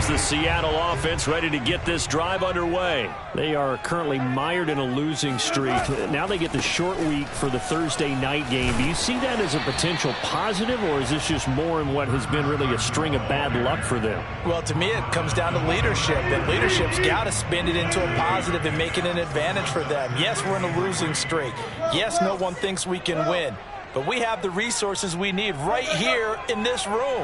here's the Seattle offense ready to get this drive underway. They are currently mired in a losing streak. Now they get the short week for the Thursday night game. Do you see that as a potential positive, or is this just more in what has been really a string of bad luck for them? Well, to me, it comes down to leadership, and leadership's got to spin it into a positive and make it an advantage for them. Yes, we're in a losing streak. Yes, no one thinks we can win. But we have the resources we need right here in this room.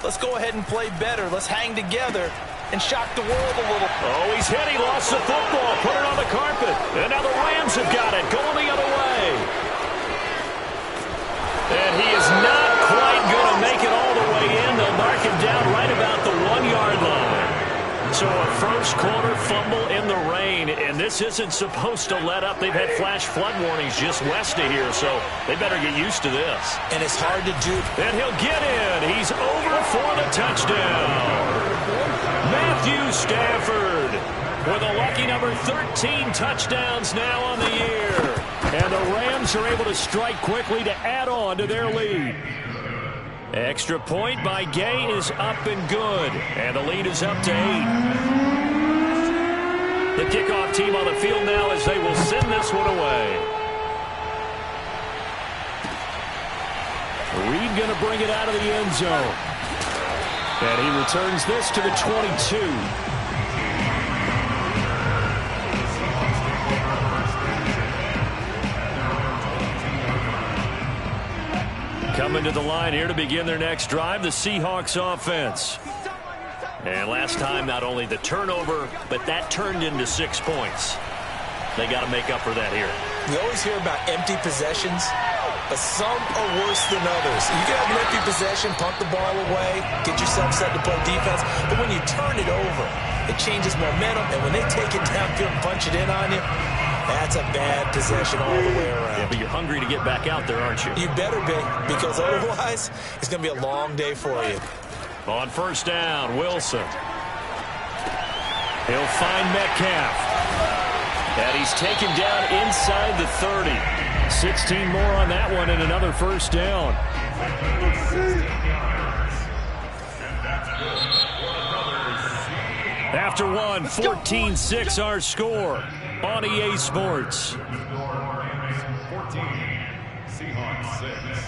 Let's go ahead and play better. Let's hang together and shock the world a little. Oh, he's hit. He lost the football. Put it on the carpet. And now the Rams have got it. Going the other way. And he is not quite going to make it all the way in. They'll mark him down right about the 1-yard line. So a first quarter fumble in the rain, and this isn't supposed to let up. They've had flash flood warnings just west of here, so they better get used to this. And it's hard to do. And he'll get in. He's over for the touchdown. Matthew Stafford with a lucky number 13 touchdowns now on the year. And the Rams are able to strike quickly to add on to their lead. Extra point by Gay is up and good. And the lead is up to 8. The kickoff team on the field now as they will send this one away. Reed going to bring it out of the end zone. And he returns this to the 22. Coming to the line here to begin their next drive, the Seahawks offense. And last time, not only the turnover, but that turned into 6 points. They got to make up for that here. We always hear about empty possessions, but some are worse than others. You can have an empty possession, punt the ball away, get yourself set to play defense, but when you turn it over, it changes momentum, and when they take it downfield and punch it in on you, that's a bad possession all the way around. Yeah, but you're hungry to get back out there, aren't you? You better be, because otherwise, it's going to be a long day for you. On first down, Wilson. He'll find Metcalf. And he's taken down inside the 30. 16 more on that one and another first down. After one, 14-6 our score on EA Sports. 14, Seahawks 6.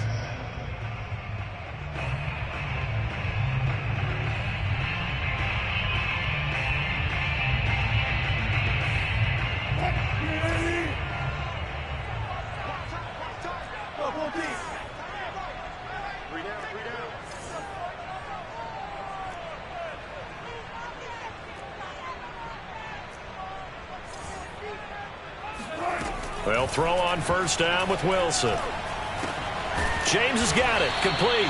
They'll throw on first down with Wilson. James has got it. Complete.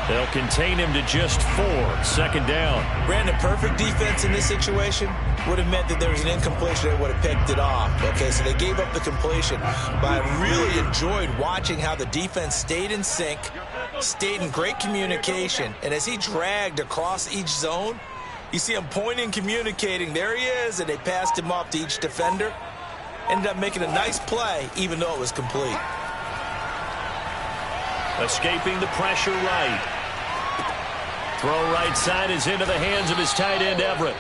They'll contain him to just 4. Second down. Brandon, perfect defense in this situation would have meant that there was an incompletion. They would have picked it off. Okay, so they gave up the completion. But I really enjoyed watching how the defense stayed in sync, stayed in great communication. And as he dragged across each zone, you see him pointing, communicating. There he is, and they passed him off to each defender. Ended up making a nice play, even though it was complete. Escaping the pressure right. Throw right side is into the hands of his tight end, Everett.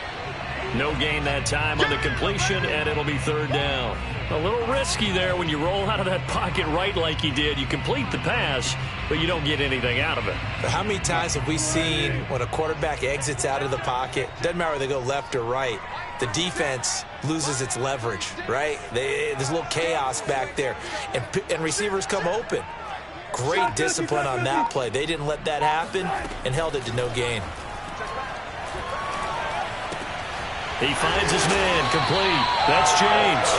No gain that time on the completion, and it'll be third down. A little risky there when you roll out of that pocket right like he did. You complete the pass, but you don't get anything out of it. But how many times have we seen when a quarterback exits out of the pocket, doesn't matter whether they go left or right, the defense loses its leverage, right? There's a little chaos back there, and receivers come open. Great discipline on that play. They didn't let that happen and held it to no gain. He finds his man, complete. That's James.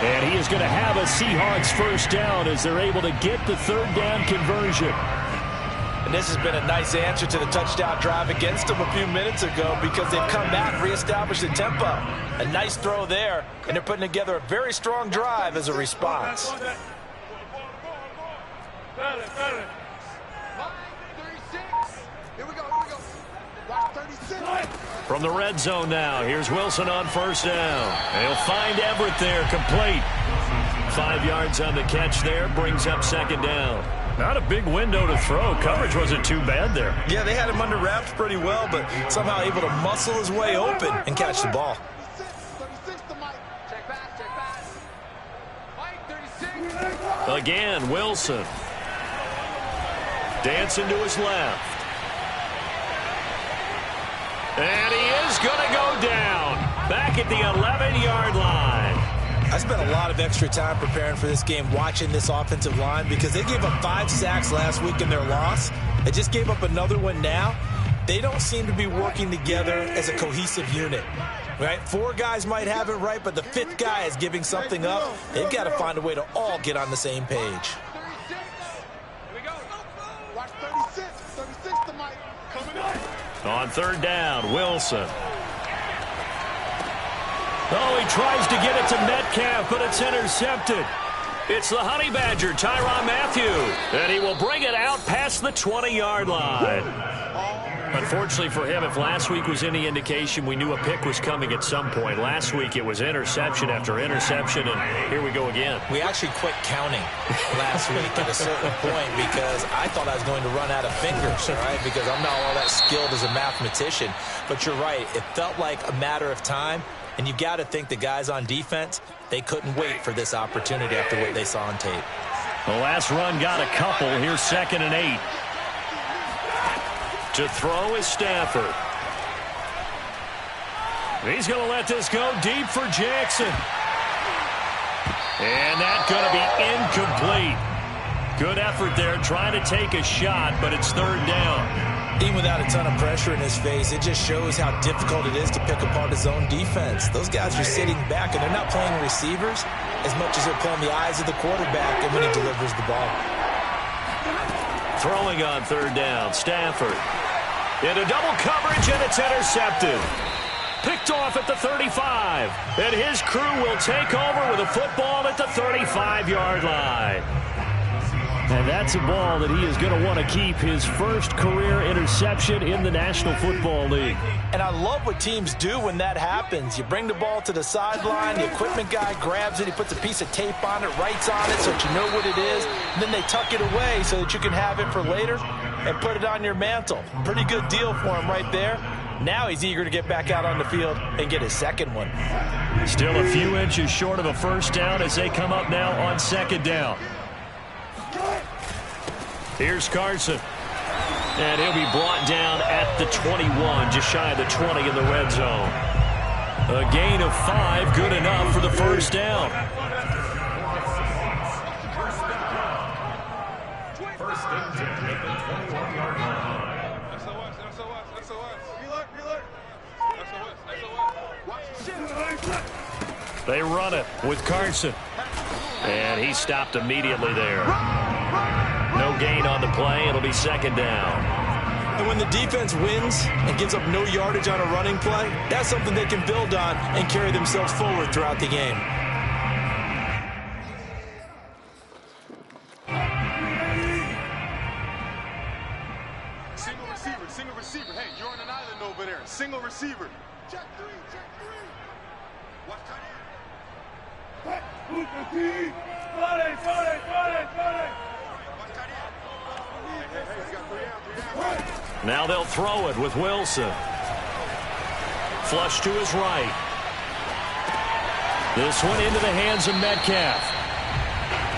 And he is going to have a Seahawks first down as they're able to get the third down conversion. And this has been a nice answer to the touchdown drive against them a few minutes ago because they've come back and reestablished the tempo. A nice throw there, and they're putting together a very strong drive as a response. From the red zone now, here's Wilson on first down. He'll find Everett there, complete. 5 yards on the catch there, brings up second down. Not a big window to throw. Coverage wasn't too bad there. Yeah, they had him under wraps pretty well, but somehow able to muscle his way open and catch the ball. Again, Wilson. Dancing to his left. And he is going to go down. Back at the 11-yard line. I spent a lot of extra time preparing for this game, watching this offensive line, because they gave up 5 sacks last week in their loss. They just gave up another one now. They don't seem to be working together as a cohesive unit. Right? 4 guys might have it right, but the 5th guy is giving something up. They've got to find a way to all get on the same page. On 3rd down, Wilson. Oh, he tries to get it to Metcalf, but it's intercepted. It's the Honey Badger, Tyrann Mathieu, and he will bring it out past the 20-yard line. Unfortunately for him, if last week was any indication, we knew a pick was coming at some point. Last week it was interception after interception, and here we go again. We actually quit counting last week at a certain point because I thought I was going to run out of fingers, right? Because I'm not all that skilled as a mathematician. But you're right, it felt like a matter of time, and you got to think the guys on defense, they couldn't wait for this opportunity after what they saw on tape. The last run got a couple. Here's 2nd and 8. To throw is Stafford. He's going to let this go deep for Jackson. And that's going to be incomplete. Good effort there trying to take a shot, but it's 3rd down. Even without a ton of pressure in his face, it just shows how difficult it is to pick apart his own defense. Those guys are sitting back, and they're not playing receivers as much as they're playing the eyes of the quarterback and when he delivers the ball. Throwing on 3rd down, Stafford. Into double coverage, and it's intercepted. Picked off at the 35. And his crew will take over with a football at the 35-yard line. And that's a ball that he is going to want to keep, his first career interception in the National Football League. And I love what teams do when that happens. You bring the ball to the sideline, the equipment guy grabs it, he puts a piece of tape on it, writes on it so that you know what it is, and then they tuck it away so that you can have it for later and put it on your mantle. Pretty good deal for him right there. Now he's eager to get back out on the field and get his second one. Still a few inches short of a first down as they come up now on 2nd down. Here's Carson. And he'll be brought down at the 21, just shy of the 20 in the red zone. A gain of 5, good enough for the first down. First and 10 at the 21-yard line. They run it with Carson. And he stopped immediately there. No gain on the play. It'll be 2nd down. And when the defense wins and gives up no yardage on a running play, that's something they can build on and carry themselves forward throughout the game. Single receiver. Hey, you're on an island over there. Single receiver. Check 3. Watch tight end. Now they'll throw it with Wilson. Flush to his right. This one into the hands of Metcalf.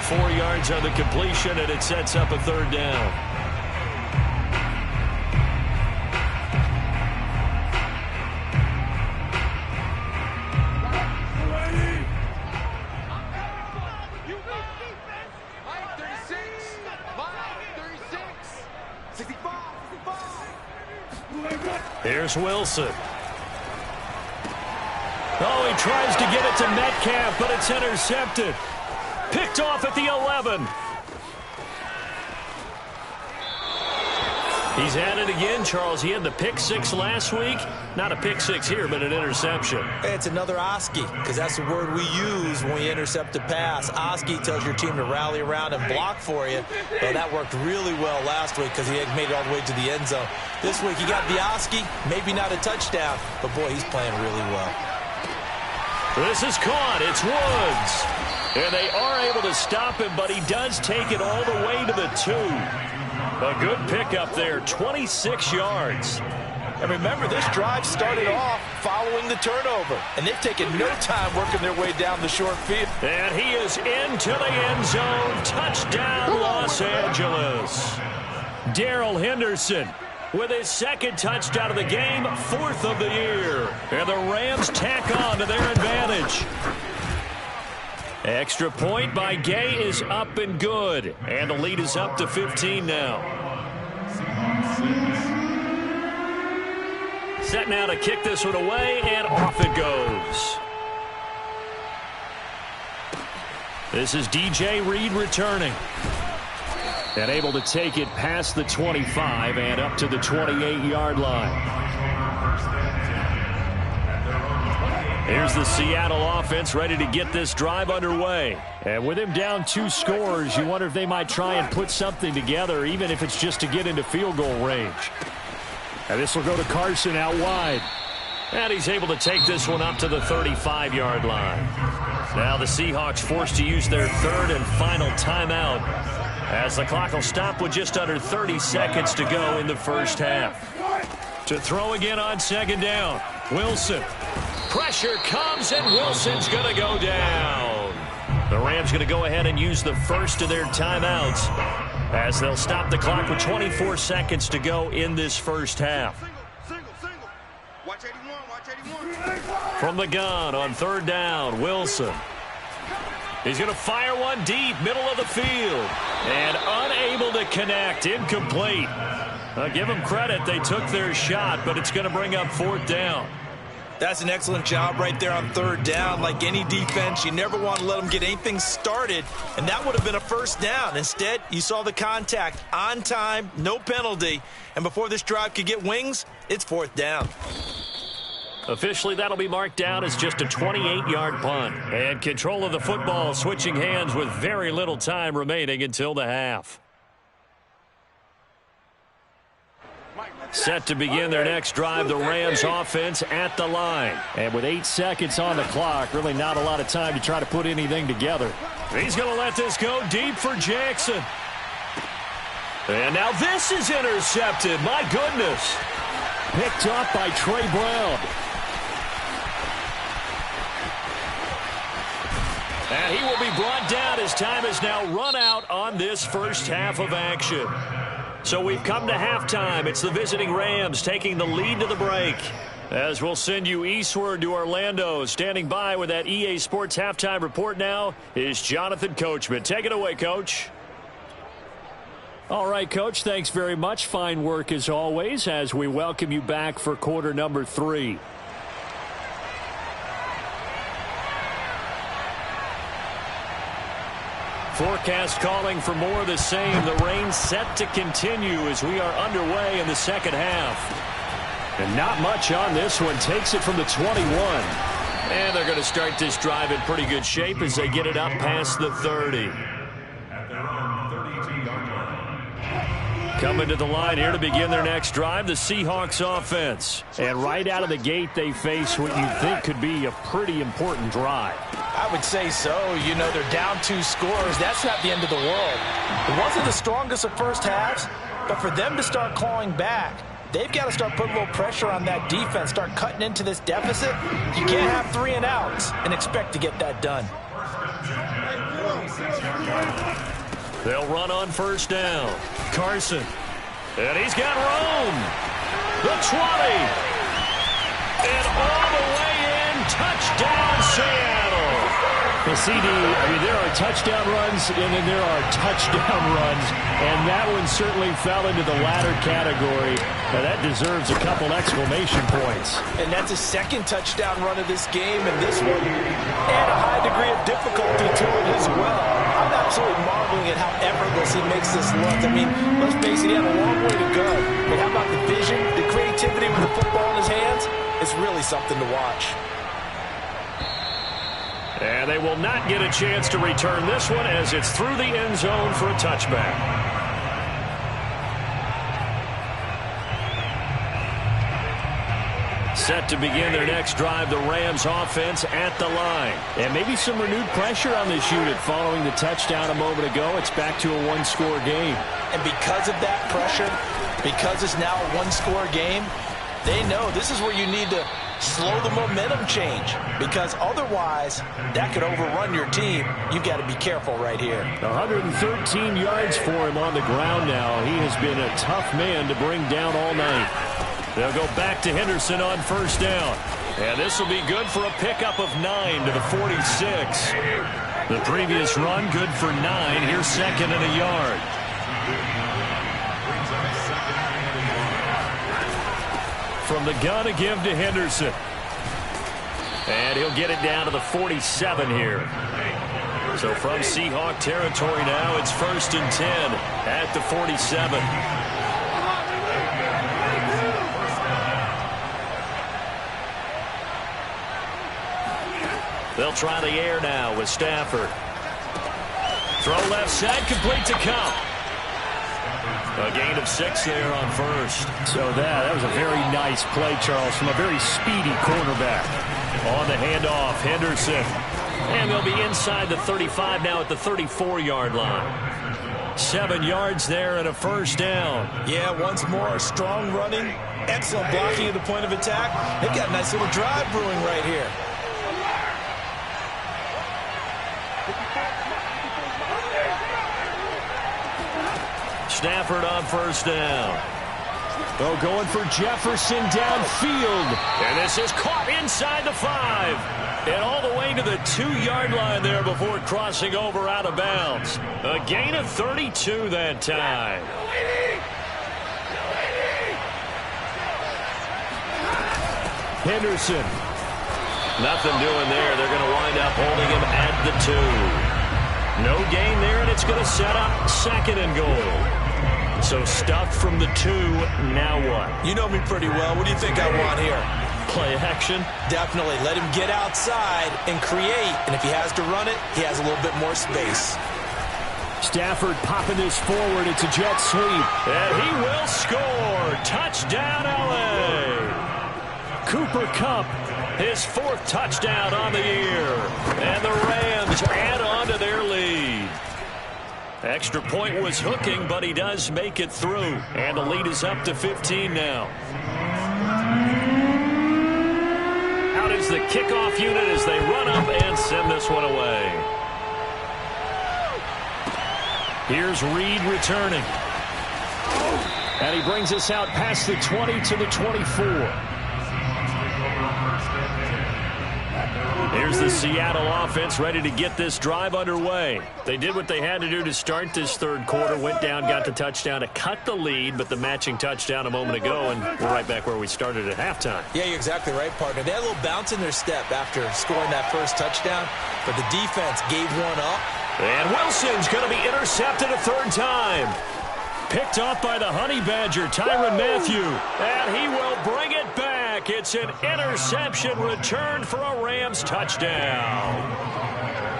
4 yards on the completion, and it sets up a 3rd down. Here's Wilson. Oh, he tries to get it to Metcalf, but it's intercepted. Picked off at the 11. He's at it again, Charles. He had the pick 6 last week. Not a pick 6 here, but an interception. It's another Oski, because that's the word we use when we intercept a pass. Oski tells your team to rally around and block for you. Well, that worked really well last week because he had made it all the way to the end zone. This week he got the Oski, maybe not a touchdown, but boy, he's playing really well. This is caught. It's Woods. And they are able to stop him, but he does take it all the way to the 2. A good pickup there, 26 yards. And remember, this drive started off following the turnover, and they've taken no time working their way down the short field. And he is into the end zone. Touchdown, Los Angeles. Darrell Henderson with his second touchdown of the game, 4th of the year. And the Rams tack on to their advantage. Extra point by Gay is up and good. And the lead is up to 15 now. Set now to kick this one away, and off it goes. This is DJ Reed returning. And able to take it past the 25 and up to the 28-yard line. Here's the Seattle offense ready to get this drive underway. And with him down 2 scores, you wonder if they might try and put something together, even if it's just to get into field goal range. And this will go to Carson out wide. And he's able to take this one up to the 35-yard line. Now the Seahawks forced to use their 3rd and final timeout, as the clock will stop with just under 30 seconds to go in the first half. To throw again on 2nd down, Wilson. Pressure comes, and Wilson's going to go down. The Rams going to go ahead and use the first of their timeouts, as they'll stop the clock with 24 seconds to go in this first half. Watch 81, watch 81. From the gun on 3rd down, Wilson. He's going to fire one deep, middle of the field. And unable to connect, incomplete. Give them credit, they took their shot, but it's going to bring up 4th down. That's an excellent job right there on 3rd down. Like any defense, you never want to let them get anything started, and that would have been a 1st down. Instead, you saw the contact on time, no penalty, and before this drive could get wings, it's 4th down. Officially, that'll be marked down as just a 28-yard punt. And control of the football switching hands with very little time remaining until the half. Set to begin their next drive, the Rams offense at the line. And with 8 seconds on the clock, really not a lot of time to try to put anything together. He's going to let this go deep for Jackson. And now this is intercepted. My goodness. Picked up by Trey Brown. And he will be brought down as time has now run out on this first half of action. So we've come to halftime. It's the visiting Rams taking the lead to the break. As we'll send you eastward to Orlando. Standing by with that EA Sports halftime report now is Jonathan Coachman. Take it away, Coach. All right, Coach, thanks very much. Fine work as always as we welcome you back for quarter number 3. Forecast calling for more of the same. The rain set to continue as we are underway in the second half. And not much on this one. Takes it from the 21. And they're going to start this drive in pretty good shape as they get it up past the 30. Coming to the line here to begin their next drive, the Seahawks offense. And right out of the gate, they face what you think could be a pretty important drive. I would say so. You know, they're down 2 scores. That's not the end of the world. It wasn't the strongest of first halves, but for them to start clawing back, they've got to start putting a little pressure on that defense, start cutting into this deficit. You can't have 3 and outs and expect to get that done. They'll run on first down. Carson. And he's got Rome. The 20. And all the way in. Touchdown, Seattle. The CD, I mean, there are touchdown runs, and then there are touchdown runs, and that one certainly fell into the latter category. Now, that deserves a couple exclamation points. And that's a second touchdown run of this game, and this one had a high degree of difficulty to it as well. I'm absolutely marveling at how effortless he makes this look. I mean, let's face it, he had a long way to go. But how about the vision, the creativity with the football in his hands? It's really something to watch. And they will not get a chance to return this one as it's through the end zone for a touchback. Set to begin their next drive, the Rams offense at the line. And maybe some renewed pressure on this unit following the touchdown a moment ago. It's back to a one-score game. And because of that pressure, because it's now a one-score game, they know this is where you need to slow the momentum change, because otherwise that could overrun your team. You've got to be careful right here. 113 yards for him on the ground now. He has been a tough man to bring down all night. They'll go back to Henderson on first down. And this will be good for a pickup of 9 to the 46. The previous run good for 9. Here's second and a yard. From the gun to give to Henderson. And he'll get it down to the 47 here. So from Seahawk territory now, it's 1st and 10 at the 47. They'll try the air now with Stafford. Throw left side, complete to Cup. A gain of 6 there on first. So that was a very nice play, Charles, from a very speedy quarterback. On the handoff, Henderson. And they'll be inside the 35 now at the 34-yard line. 7 yards there and a first down. Yeah, once more, strong running, excellent blocking at the point of attack. They've got a nice little drive brewing right here. Stafford on first down. Oh, going for Jefferson downfield. And this is caught inside the 5. And all the way to the 2-yard line there before crossing over out of bounds. A gain of 32 that time. Henderson. Nothing doing there. They're going to wind up holding him at the 2. No gain there, and it's going to set up 2nd and goal. So stuffed from the 2, now what? You know me pretty well. What do you think I want here? Play action? Definitely. Let him get outside and create. And if he has to run it, he has a little bit more space. Stafford popping this forward. It's a jet sweep. And he will score. Touchdown, L.A. Cooper Kupp, his 4th touchdown on the year. And the Rams add on to their lead. Extra point was hooking, but he does make it through. And the lead is up to 15 now. Out is the kickoff unit as they run up and send this one away. Here's Reed returning. And he brings us out past the 20 to the 24. Here's the Seattle offense ready to get this drive underway. They did what they had to do to start this 3rd quarter. Went down, got the touchdown to cut the lead, but the matching touchdown a moment ago, and we're right back where we started at halftime. Yeah, you're exactly right, partner. They had a little bounce in their step after scoring that first touchdown, but the defense gave one up. And Wilson's going to be intercepted a 3rd time. Picked off by the Honey Badger, Tyrann Mathieu. And he will bring it back. It's an interception return for a Rams touchdown.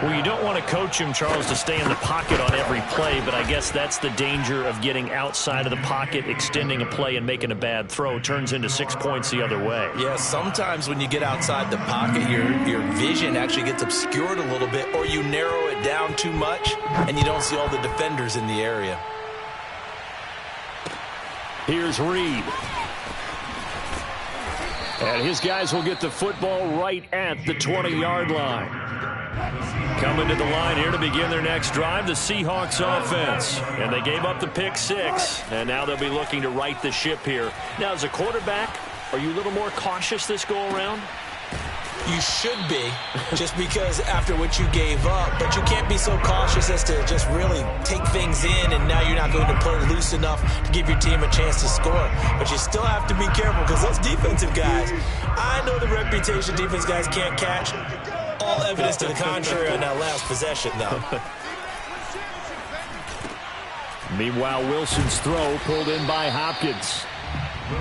Well, you don't want to coach him, Charles, to stay in the pocket on every play, but I guess that's the danger of getting outside of the pocket, extending a play, and making a bad throw. Turns into 6 points the other way. Yeah, sometimes when you get outside the pocket, your vision actually gets obscured a little bit, or you narrow it down too much, and you don't see all the defenders in the area. Here's Reed. And his guys will get the football right at the 20-yard line. Coming to the line here to begin their next drive, the Seahawks offense. And they gave up the pick 6, and now they'll be looking to right the ship here. Now, as a quarterback, are you a little more cautious this go-around? You should be, just because after what you gave up. But you can't be so cautious as to just really take things in, and now you're not going to play loose enough to give your team a chance to score. But you still have to be careful, because those defensive guys, I know the reputation defense guys can't catch. All evidence to the contrary on that last possession, though. Meanwhile, Wilson's throw pulled in by Hopkins.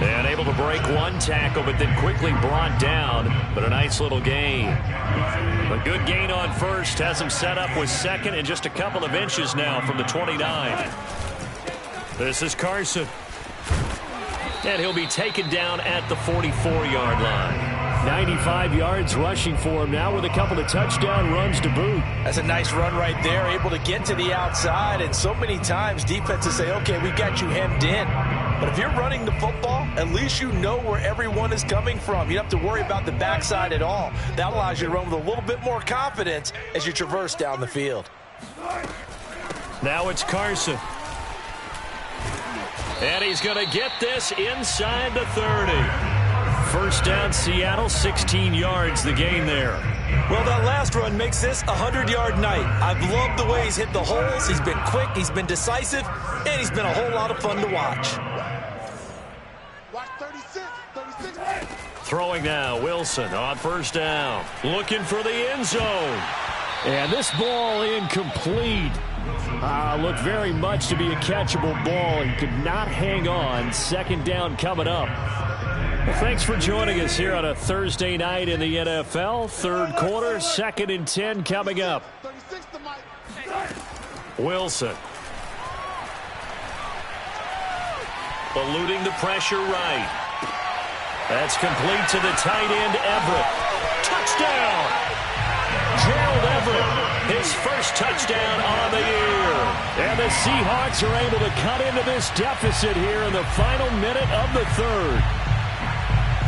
And able to break one tackle, but then quickly brought down. But a nice little gain. A good gain on first. Has him set up with 2nd and just a couple of inches now from the 29. This is Carson. And he'll be taken down at the 44-yard line. 95 yards rushing for him now with a couple of touchdown runs to boot. That's a nice run right there, able to get to the outside. And so many times defenses say, okay, we got you hemmed in. But if you're running the football, at least you know where everyone is coming from. You don't have to worry about the backside at all. That allows you to run with a little bit more confidence as you traverse down the field. Now it's Carson. And he's going to get this inside the 30. First down, Seattle, 16 yards the gain there. Well, that last run makes this a 100-yard night. I've loved the way he's hit the holes. He's been quick, he's been decisive, and he's been a whole lot of fun to watch. Watch 36. Throwing now, Wilson on first down. Looking for the end zone. And this ball incomplete. Looked very much to be a catchable ball. He could not hang on. Second down coming up. Well, thanks for joining us here on a Thursday night in the NFL. Third quarter, 2nd and 10 coming up. Wilson. Eluding the pressure right. That's complete to the tight end, Everett. Touchdown! Gerald Everett, his first touchdown on the year. And the Seahawks are able to cut into this deficit here in the final minute of the third.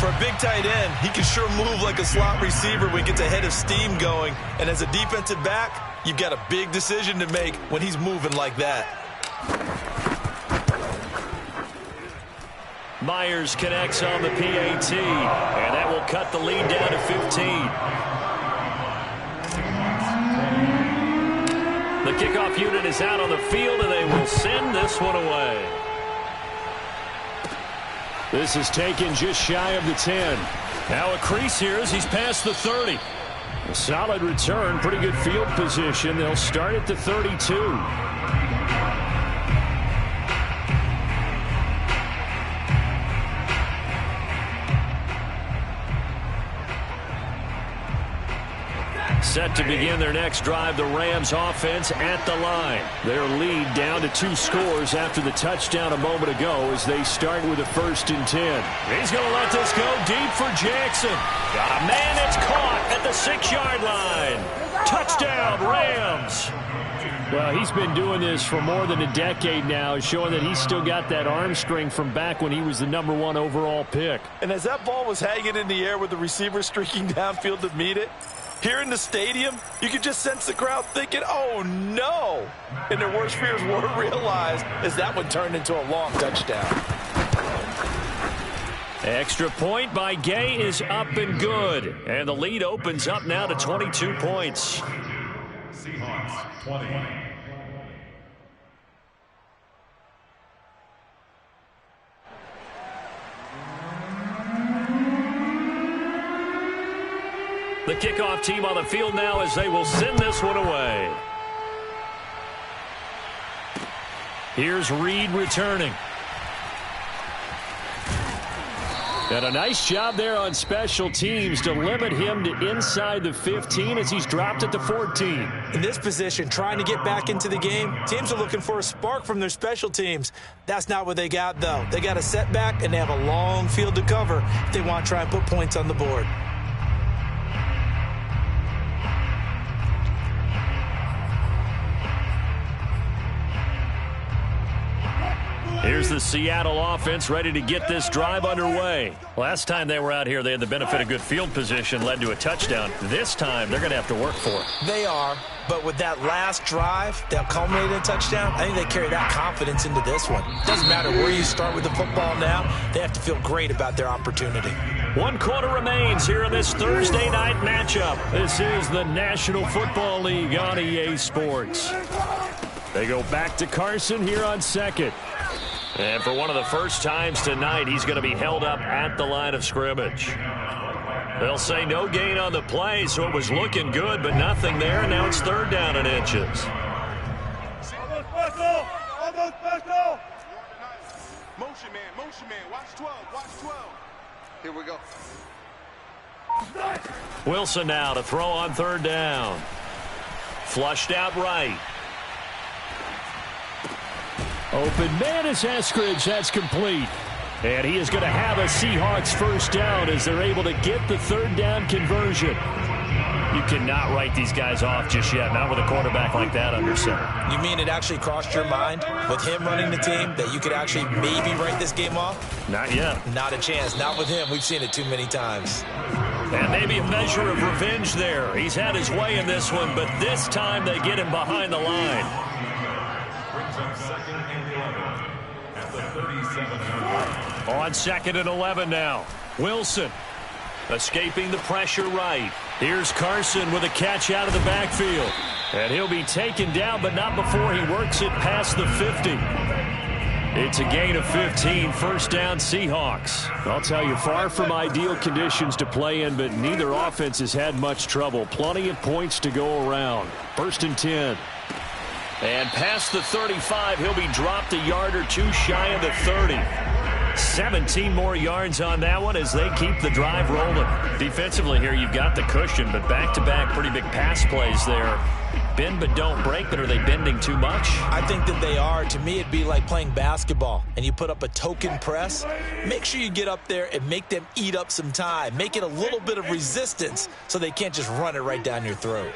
For a big tight end, he can sure move like a slot receiver when he gets a head of steam going. And as a defensive back, you've got a big decision to make when he's moving like that. Myers connects on the PAT, and that will cut the lead down to 15. The kickoff unit is out on the field, and they will send this one away. This is taken just shy of the 10. Now a crease here as he's past the 30. A solid return, pretty good field position. They'll start at the 32. Set to begin their next drive, the Rams offense at the line. Their lead down to 2 scores after the touchdown a moment ago as they start with a 1st and 10. He's going to let this go deep for Jackson. Got a man that's caught at the 6-yard line. Touchdown, Rams. Well, he's been doing this for more than a decade now, showing that he's still got that arm strength from back when he was the #1 overall pick. And as that ball was hanging in the air with the receiver streaking downfield to meet it, here in the stadium, you could just sense the crowd thinking, oh, no. And their worst fears were realized as that one turned into a long touchdown. Extra point by Gay is up and good. And the lead opens up now to 22 points. Seahawks, 20. The kickoff team on the field now as they will send this one away. Here's Reed returning. And a nice job there on special teams to limit him to inside the 15 as he's dropped at the 14. In this position, trying to get back into the game, teams are looking for a spark from their special teams. That's not what they got, though. They got a setback, and they have a long field to cover if they want to try and put points on the board. Here's the Seattle offense ready to get this drive underway. Last time they were out here, they had the benefit of good field position, led to a touchdown. This time, they're going to have to work for it. They are, but with that last drive that culminated in a touchdown, I think they carry that confidence into this one. Doesn't matter where you start with the football now, they have to feel great about their opportunity. 1 quarter remains here in this Thursday night matchup. This is the National Football League on EA Sports. They go back to Carson here on 2nd. And for one of the first times tonight, he's going to be held up at the line of scrimmage. They'll say no gain on the play, so it was looking good, but nothing there, and now it's 3rd down and inches. Motion man, watch 12. Here we go. Wilson now to throw on 3rd down. Flushed out right. Open man is Eskridge. That's complete. And he is going to have a Seahawks first down as they're able to get the third down conversion. You cannot write these guys off just yet, not with a quarterback like that under center. You mean it actually crossed your mind with him running the team that you could actually maybe write this game off? Not yet. Not a chance. Not with him. We've seen it too many times. And maybe a measure of revenge there. He's had his way in this one, but this time they get him behind the line. Brings up 2nd and 11 at the 37. On 2nd and 11 now. Wilson escaping the pressure right. Here's Carson with a catch out of the backfield. And he'll be taken down, but not before he works it past the 50. It's a gain of 15, first down Seahawks. I'll tell you, far from ideal conditions to play in, but neither offense has had much trouble. Plenty of points to go around. 1st and 10. And past the 35, he'll be dropped a yard or two shy of the 30. 17 more yards on that one as they keep the drive rolling. Defensively here, you've got the cushion, but back-to-back pretty big pass plays there. Bend but don't break, but are they bending too much? I think that they are. To me, it'd be like playing basketball, and you put up a token press. Make sure you get up there and make them eat up some time. Make it a little bit of resistance so they can't just run it right down your throat.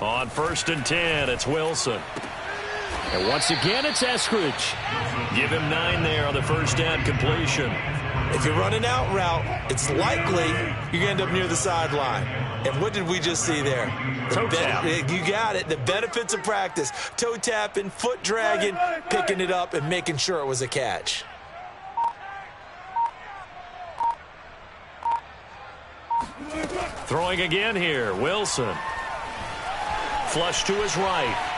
On 1st and 10, it's Wilson. And once again, it's Eskridge. Give him 9 there on the first down completion. If you're running out route, it's likely you're going to end up near the sideline. And what did we just see there? Toe tap. You got it. The benefits of practice. Toe tapping, foot dragging, picking it up, and making sure it was a catch. Throwing again here, Wilson. Flush to his right.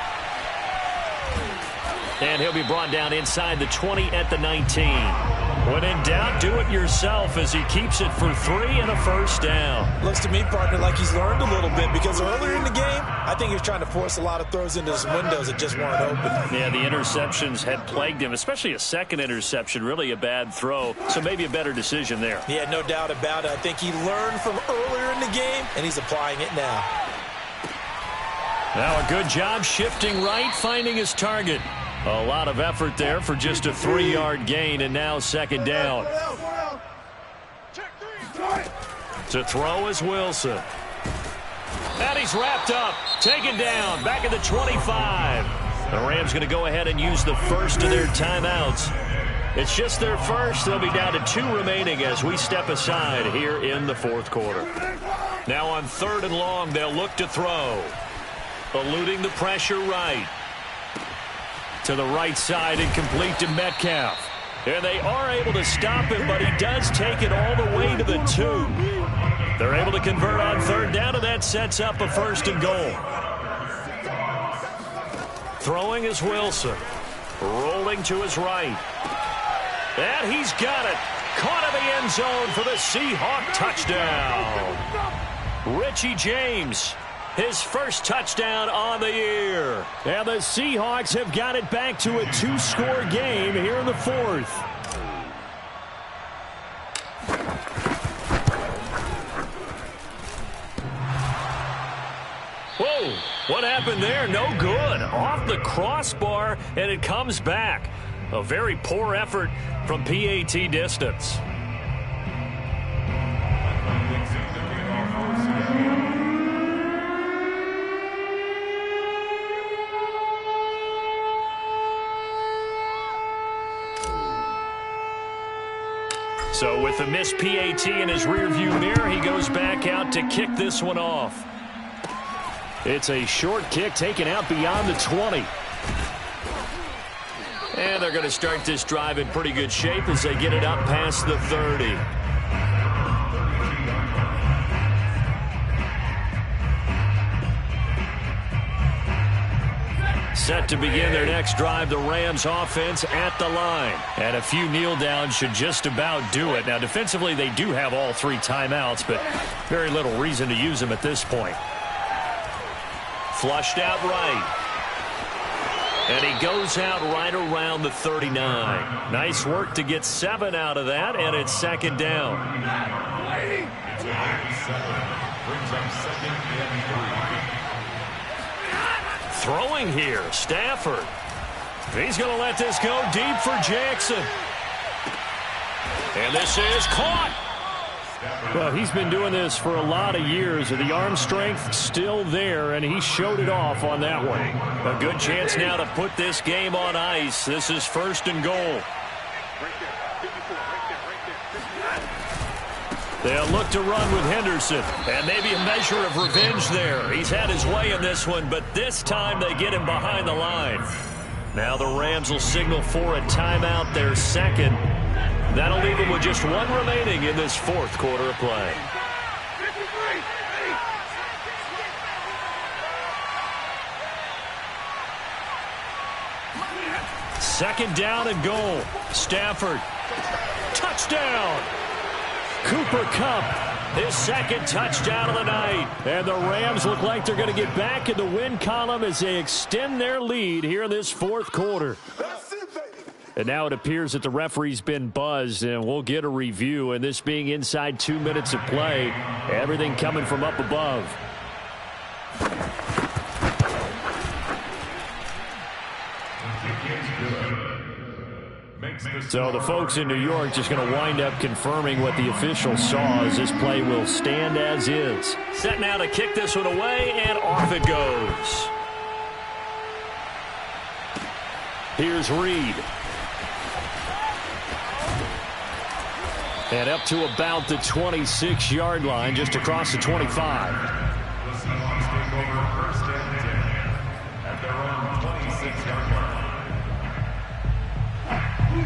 And he'll be brought down inside the 20 at the 19. When in doubt, do it yourself as he keeps it for 3 and a first down. Looks to me, partner, like he's learned a little bit because earlier in the game, I think he was trying to force a lot of throws into his windows that just weren't open. Yeah, the interceptions had plagued him, especially a second interception, really a bad throw. So maybe a better decision there. Yeah, no doubt about it. I think he learned from earlier in the game, and he's applying it now. Now a good job shifting right, finding his target. A lot of effort there for just a 3-yard gain, and now 2nd down. To throw is Wilson. And he's wrapped up, taken down, back at the 25. The Rams going to go ahead and use the first of their timeouts. It's just their first. They'll be down to 2 remaining as we step aside here in the 4th quarter. Now on 3rd and long, they'll look to throw. Eluding the pressure right. To the right side and complete to Metcalf. And they are able to stop him, but he does take it all the way to the 2. They're able to convert on 3rd down, and that sets up a 1st and goal. Throwing is Wilson. Rolling to his right. And he's got it. Caught in the end zone for the Seahawk touchdown. Richie James. His first touchdown on the year. And the Seahawks have got it back to a 2-score game here in the 4th. Whoa, what happened there? No good. Off the crossbar, and it comes back. A very poor effort from PAT distance. So with the missed PAT in his rearview mirror, he goes back out to kick this one off. It's a short kick taken out beyond the 20. And they're going to start this drive in pretty good shape as they get it up past the 30. Set to begin their next drive, the Rams offense at the line. And a few kneel downs should just about do it. Now, defensively, they do have all 3 timeouts, but very little reason to use them at this point. Flushed out right. And he goes out right around the 39. Nice work to get 7 out of that, and it's 2nd down. Brings up 2nd and 3. Throwing here, Stafford. He's going to let this go deep for Jackson. And this is caught. Well, he's been doing this for a lot of years. The arm strength still there, and he showed it off on that one. A good chance now to put this game on ice. This is 1st and goal. Right there. 54. Right there. They'll look to run with Henderson. And maybe a measure of revenge there. He's had his way in this one, but this time they get him behind the line. Now the Rams will signal for a timeout, their second. That'll leave them with just one remaining in this 4th quarter of play. Second down and goal. Stafford. Touchdown. Cooper Kupp, his second touchdown of the night. And the Rams look like they're going to get back in the win column as they extend their lead here in this 4th quarter. And now it appears that the referee's been buzzed, and we'll get a review. And this being inside 2 minutes of play, everything coming from up above. So the folks in New York just going to wind up confirming what the official saw, as this play will stand as is. Set now to kick this one away, and off it goes. Here's Reed. And up to about the 26-yard line, just across the 25. The Seahawks take over 1st and 10 at their own 26-yard line.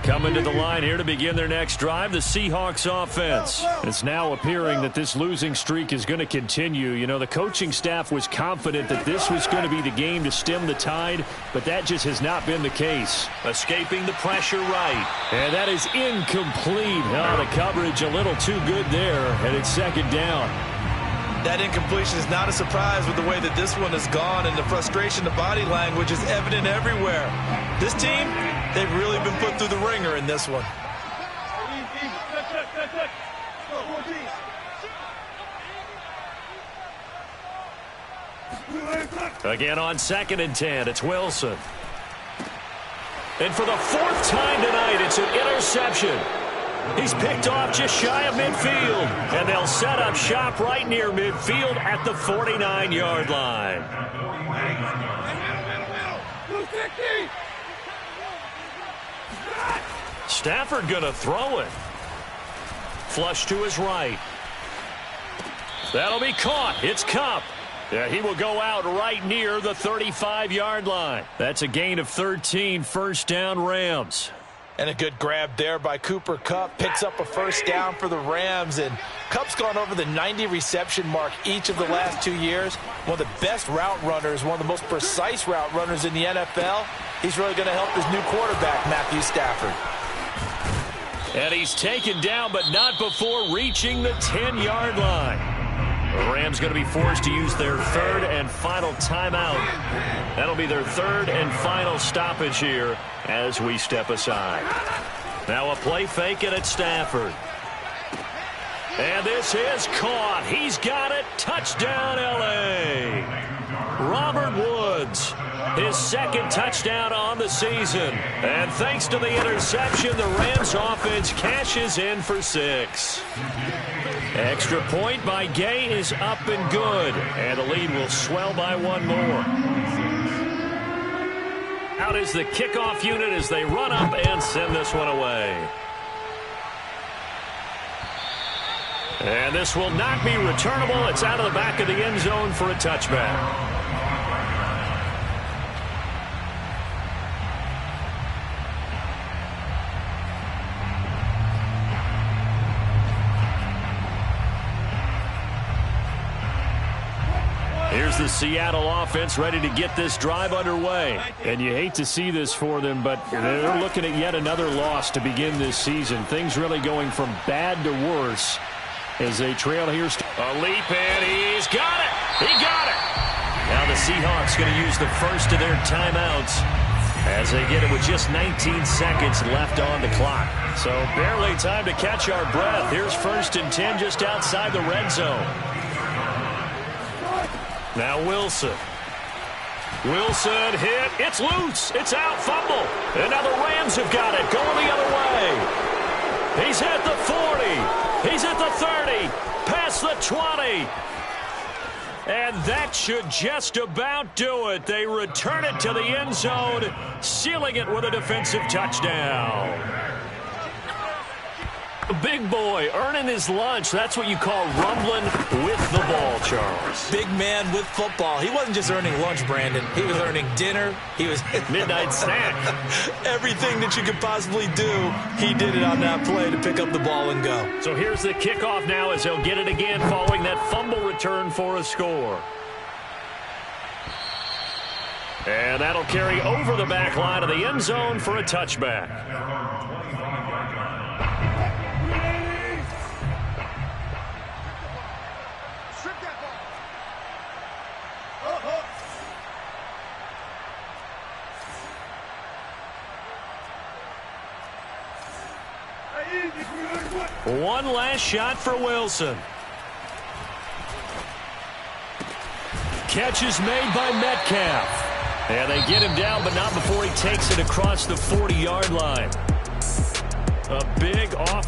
Coming to the line here to begin their next drive, the Seahawks offense. It's now appearing that this losing streak is going to continue. You know, the coaching staff was confident that this was going to be the game to stem the tide, but that just has not been the case. Escaping the pressure right. And that is incomplete. Oh, the coverage a little too good there, and it's 2nd down. That incompletion is not a surprise with the way that this one has gone, and the frustration, the body language is evident everywhere. This team, they've really been put through the ringer in this one. Again on 2nd and 10, it's Wilson. And for the 4th time tonight, it's an interception. He's picked off just shy of midfield, and they'll set up shop right near midfield at the 49-yard line. Stafford gonna throw it. Flush to his right. That'll be caught. It's Kupp. Yeah, he will go out right near the 35-yard line. That's a gain of 13, 1st down Rams. And a good grab there by Cooper Kupp. Picks up a 1st down for the Rams. And Kupp's gone over the 90 reception mark each of the last 2 years. One of the best route runners, one of the most precise route runners in the NFL. He's really going to help his new quarterback, Matthew Stafford. And he's taken down, but not before reaching the 10-yard line. The Rams going to be forced to use their 3rd and final timeout. That'll be their 3rd and final stoppage here as we step aside. Now a play fake, and it's Stafford. And this is caught. He's got it. Touchdown, L.A. Robert Woods, his 2nd touchdown on the season. And thanks to the interception, the Rams offense cashes in for 6. Extra point by Gay is up and good. And the lead will swell by 1 more. Out is the kickoff unit as they run up and send this one away. And this will not be returnable. It's out of the back of the end zone for a touchback. Here's the Seattle offense ready to get this drive underway. And you hate to see this for them, but they're looking at yet another loss to begin this season. Things really going from bad to worse as they trail here. A leap, and he's got it. He got it. Now the Seahawks going to use the first of their timeouts as they get it with just 19 seconds left on the clock. So barely time to catch our breath. Here's 1st and 10 just outside the red zone. Now Wilson. Wilson hit. It's loose. It's out. Fumble. And now the Rams have got it. Going the other way. He's at the 40. He's at the 30. Past the 20. And that should just about do it. They return it to the end zone, sealing it with a defensive touchdown. A big boy earning his lunch. That's what you call rumbling with the ball, Charles. Big man with football. He wasn't just earning lunch, Brandon. He was earning dinner. He was midnight snack. Everything that you could possibly do, he did it on that play to pick up the ball and go. So here's the kickoff now as he'll get it again following that fumble return for a score. And that'll carry over the back line of the end zone for a touchback. One last shot for Wilson. Catch is made by Metcalf. And they get him down, but not before he takes it across the 40-yard line. A big offense.